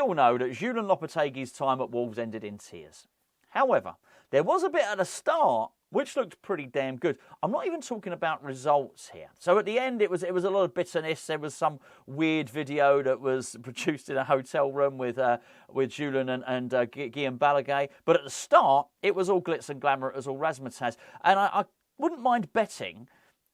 all know that Julen Lopetegui's time at Wolves ended in tears. However, there was a bit at the start which looked pretty damn good. I'm not even talking about results here. So at the end, it was a lot of bitterness. There was some weird video that was produced in a hotel room with Julen and Guillaume Balaguer. But at the start, it was all glitz and glamour. It was all razzmatazz. And I wouldn't mind betting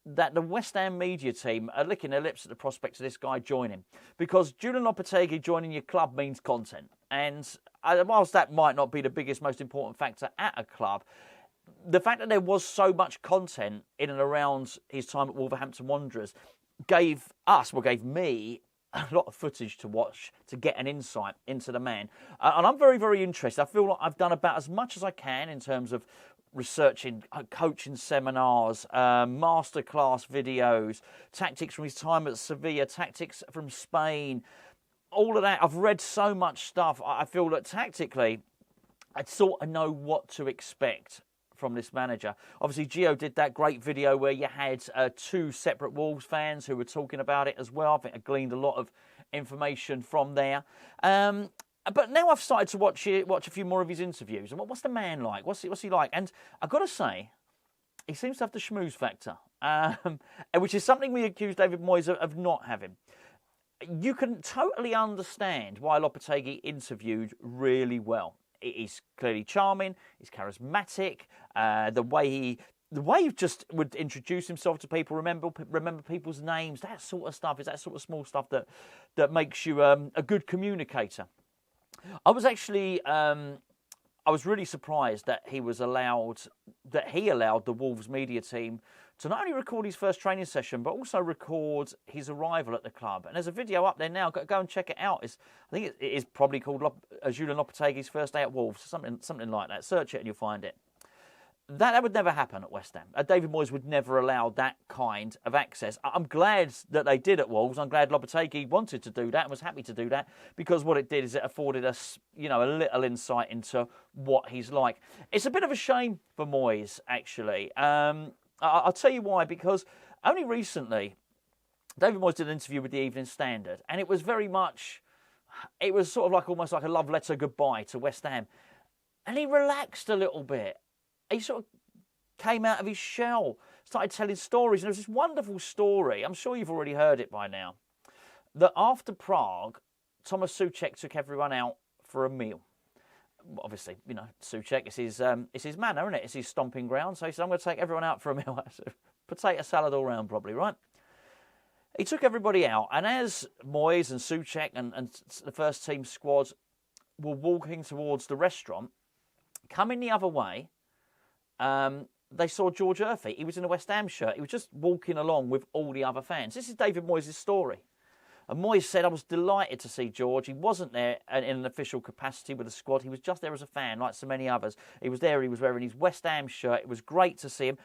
that the West Ham media team are licking their lips at the prospect of this guy joining. Because Julen Lopetegui joining your club means content. And whilst that might not be the biggest, most important factor at a club, the fact that there was so much content in and around his time at Wolverhampton Wanderers gave me a lot of footage to watch to get an insight into the man. And I'm very, very interested. I feel like I've done about as much as I can in terms of researching coaching seminars, masterclass videos, tactics from his time at Sevilla, tactics from Spain, all of that. I've read so much stuff. I feel that tactically, I sort of know what to expect from this manager. Obviously, Gio did that great video where you had two separate Wolves fans who were talking about it as well. I think I gleaned a lot of information from there. But now I've started to watch a few more of his interviews. And what's the man like? What's he like? And I've got to say, he seems to have the schmooze factor, which is something we accuse David Moyes of not having. You can totally understand why Lopetegui interviewed really well. He's clearly charming. He's charismatic. The way he just would introduce himself to people, remember people's names, that sort of stuff. Is that sort of small stuff that makes you a good communicator. I was actually I was really surprised that he allowed the Wolves media team to not only record his first training session, but also record his arrival at the club. And there's a video up there now. Go and check it out. I think it is probably called Julen Lopetegui's first day at Wolves, something like that. Search it and you'll find it. That would never happen at West Ham. David Moyes would never allow that kind of access. I'm glad that they did at Wolves. I'm glad Lopetegui wanted to do that and was happy to do that, because what it did is it afforded us, a little insight into what he's like. It's a bit of a shame for Moyes, actually. I'll tell you why, because only recently David Moyes did an interview with the Evening Standard, and it was sort of almost like a love letter goodbye to West Ham. And he relaxed a little bit. He sort of came out of his shell, started telling stories. And there was this wonderful story, I'm sure you've already heard it by now, that after Prague, Thomas Souček took everyone out for a meal. Obviously, Souček, it's his manor, isn't it? It's his stomping ground. So he said, I'm going to take everyone out for a meal. Potato salad all round, probably, right? He took everybody out. And as Moyes and Souček and the first team squad were walking towards the restaurant, coming the other way, they saw George Urphy. He was in a West Ham shirt. He was just walking along with all the other fans. This is David Moyes' story. And Moyes said, I was delighted to see George. He wasn't there in an official capacity with the squad. He was just there as a fan, like so many others. He was there. He was wearing his West Ham shirt. It was great to see him.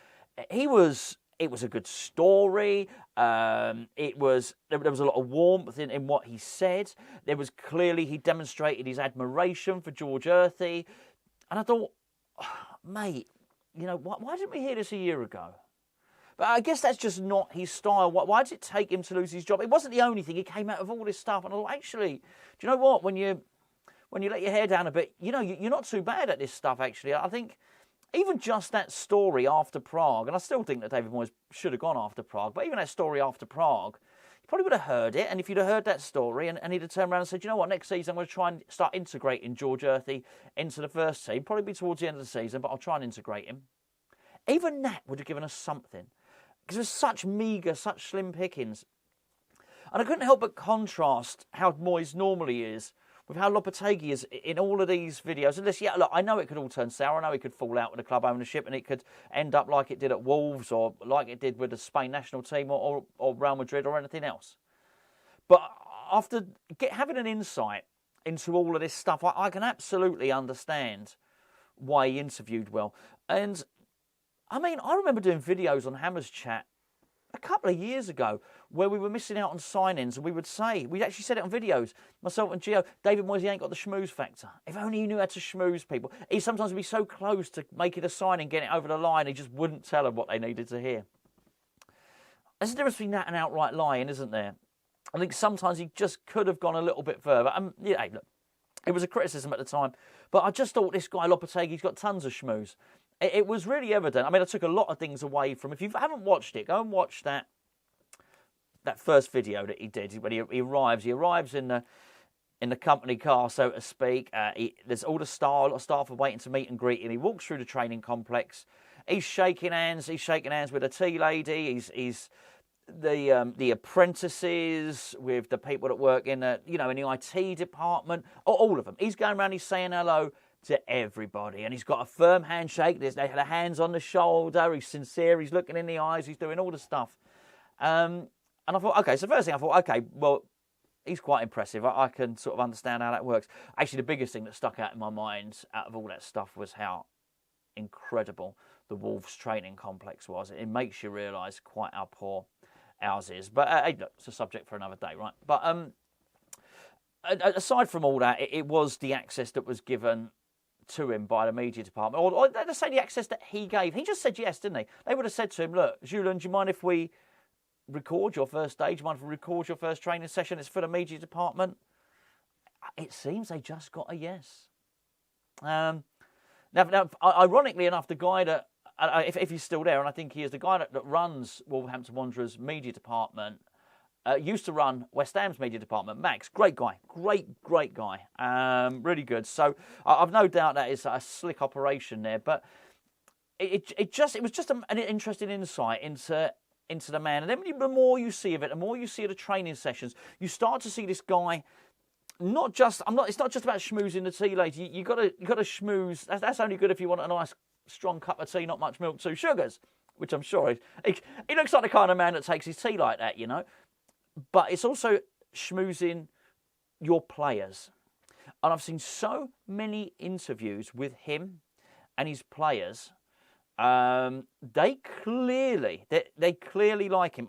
It was a good story. There was a lot of warmth in what he said. There was clearly, he demonstrated his admiration for George Urphy. And I thought, mate, why didn't we hear this a year ago? But I guess that's just not his style. Why did it take him to lose his job? It wasn't the only thing. He came out of all this stuff. And I thought, actually, do you know what? When you let your hair down a bit, you're not too bad at this stuff, actually. I think even just that story after Prague, and I still think that David Moyes should have gone after Prague, but even that story after Prague, he probably would have heard it. And if you'd have heard that story and he'd have turned around and said, you know what, next season I'm going to try and start integrating George Urphy into the first team, probably be towards the end of the season, but I'll try and integrate him. Even that would have given us something. Because it was such meagre, such slim pickings. And I couldn't help but contrast how Moyes normally is with how Lopetegui is in all of these videos. And this, look, I know it could all turn sour. I know he could fall out with the club ownership and it could end up like it did at Wolves or like it did with the Spain national team or Real Madrid or anything else. But after having an insight into all of this stuff, I can absolutely understand why he interviewed well. And I mean, I remember doing videos on Hammers Chat a couple of years ago where we were missing out on signings, and we actually said it on videos, myself and Gio, David Moyes, he ain't got the schmooze factor. If only he knew how to schmooze people. He sometimes would be so close to making a signing, getting it over the line, he just wouldn't tell them what they needed to hear. There's a difference between that and outright lying, isn't there? I think sometimes he just could have gone a little bit further. Hey, look, It was a criticism at the time, but I just thought this guy Lopetegui's got tons of schmooze. It was really evident. I mean, I took a lot of things away from. If you haven't watched it, go and watch that first video that he did when he arrives. He arrives in the company car, so to speak. There's all the staff are waiting to meet and greet him. He walks through the training complex. He's shaking hands. He's shaking hands with a tea lady. He's the apprentices, with the people that work in the in the IT department, all of them. He's going around. He's saying hello to everybody, and he's got a firm handshake. They had hands on the shoulder. He's sincere. He's looking in the eyes. He's doing all the stuff. And I thought, okay. So first thing I thought, okay, well, he's quite impressive. I can sort of understand how that works. Actually, the biggest thing that stuck out in my mind out of all that stuff was how incredible the Wolves training complex was. It makes you realise quite how poor ours is. But hey, look, it's a subject for another day, right? But aside from all that, it was the access that was given to him by the media department, or let's say the access that he gave. He just said yes, didn't he? They would have said to him, look, Julen, do you mind if we record your first day? Do you mind if we record your first training session? It's for the media department. It seems they just got a yes. Now, ironically enough, the guy that, if he's still there, and I think he is, the guy that runs Wolverhampton Wanderers media department, used to run West Ham's media department. Max, great guy, great guy, really good. So I've no doubt that is a slick operation there. But it was just an interesting insight into the man. And then the more you see of it, the more you see of the training sessions, you start to see this guy. It's not just about schmoozing the tea lady. You got to schmooze. That's only good if you want a nice strong cup of tea, not much milk, 2 sugars, which I'm sure he looks like the kind of man that takes his tea like that, But it's also schmoozing your players. And I've seen so many interviews with him and his players. They clearly like him.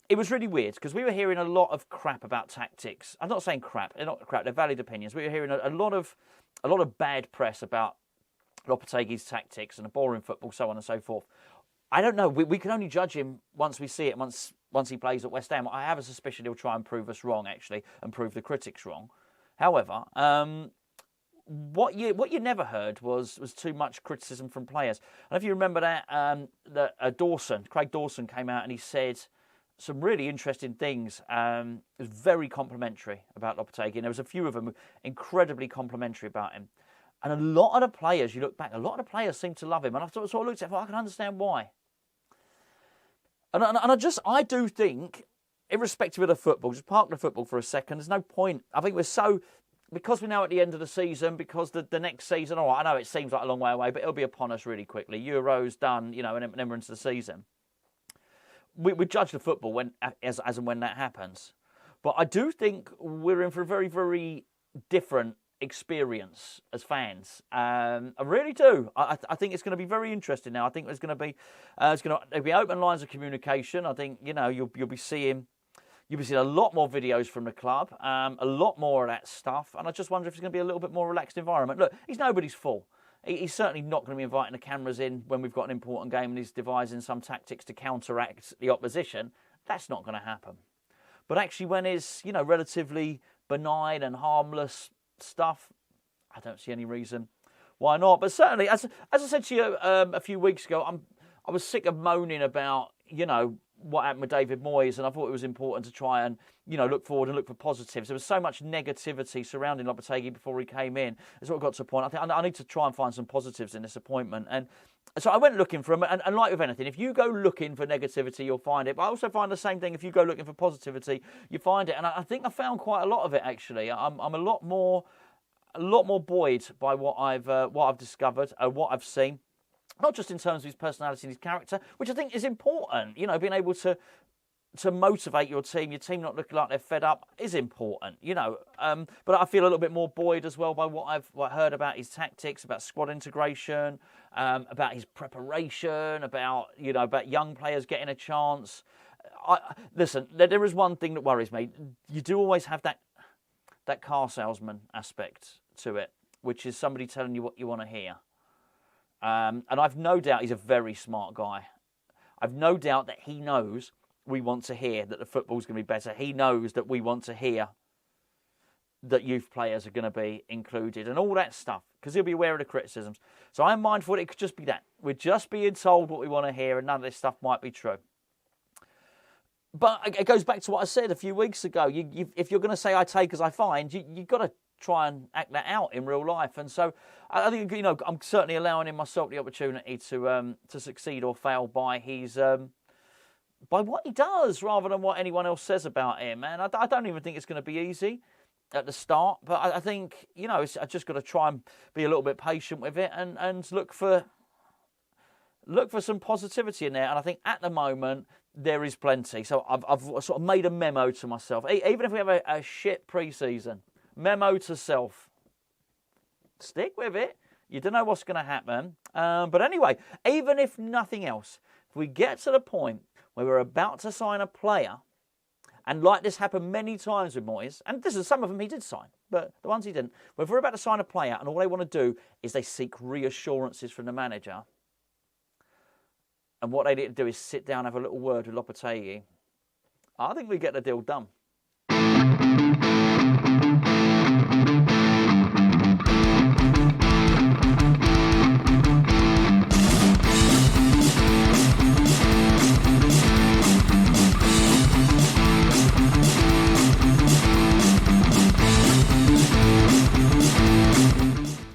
It was really weird because we were hearing a lot of crap about tactics. I'm not saying crap. They're not crap. They're valid opinions. We were hearing a lot of bad press about Lopetegui's tactics and the boring football, so on and so forth. I don't know. We can only judge him once we see it. Once he plays at West Ham, I have a suspicion he'll try and prove us wrong, actually, and prove the critics wrong. However, what you never heard was too much criticism from players. And if you remember that Craig Dawson came out and he said some really interesting things. It was very complimentary about Lopetegui, and there was a few of them incredibly complimentary about him. And a lot of the players, you look back, a lot of the players seem to love him. And I sort of looked at it, I can understand why. And I do think, irrespective of the football, just park the football for a second, there's no point. I think because we're now at the end of the season, because the next season, all right, I know it seems like a long way away, but it'll be upon us really quickly. Euros done, and then we're into the season. We judge the football as and when that happens. But I do think we're in for a very, very different experience as fans. I really do. I think it's going to be very interesting now. I think there's going to be there'll be open lines of communication. I think you'll be seeing a lot more videos from the club, a lot more of that stuff. And I just wonder if it's going to be a little bit more relaxed environment. Look, he's nobody's fool. He's certainly not going to be inviting the cameras in when we've got an important game and he's devising some tactics to counteract the opposition. That's not going to happen. But actually, when it's relatively benign and harmless stuff, I don't see any reason why not. But certainly, as I said to you a few weeks ago, I was sick of moaning about what happened with David Moyes, and I thought it was important to try and look forward and look for positives. There was so much negativity surrounding Lopetegui before he came in. It's sort of got to a point. I think I need to try and find some positives in this appointment, and so I went looking for him. And like with anything, if you go looking for negativity, you'll find it. But I also find the same thing. If you go looking for positivity, you find it. And I think I found quite a lot of it actually. I'm a lot more buoyed by what I've discovered, what I've seen. Not just in terms of his personality and his character, which I think is important. Being able to motivate your team not looking like they're fed up is important. But I feel a little bit more buoyed as well by what I've heard about his tactics, about squad integration, about his preparation, about young players getting a chance. Listen, there is one thing that worries me. You do always have that car salesman aspect to it, which is somebody telling you what you want to hear. And I've no doubt he's a very smart guy. I've no doubt that he knows we want to hear that the football's going to be better. He knows that we want to hear that youth players are going to be included and all that stuff, because he'll be aware of the criticisms. So I'm mindful it could just be that. We're just being told what we want to hear, and none of this stuff might be true. But it goes back to what I said a few weeks ago. If you're going to say I take as I find, you've got to try and act that out in real life. And so I think, I'm certainly allowing myself the opportunity to succeed or fail by his by what he does rather than what anyone else says about him. And I don't even think it's going to be easy at the start, but I think, I just got to try and be a little bit patient with it and look for some positivity in there. And I think at the moment there is plenty. So I've sort of made a memo to myself. Even if we have a shit pre-season, memo to self: stick with it. You don't know what's going to happen. But anyway, even if nothing else, if we get to the point where we're about to sign a player, and like this happened many times with Moyes, and this is some of them he did sign, but the ones he didn't, well, if we're about to sign a player and all they want to do is they seek reassurances from the manager, and what they need to do is sit down and have a little word with Lopetegui, I think we get the deal done.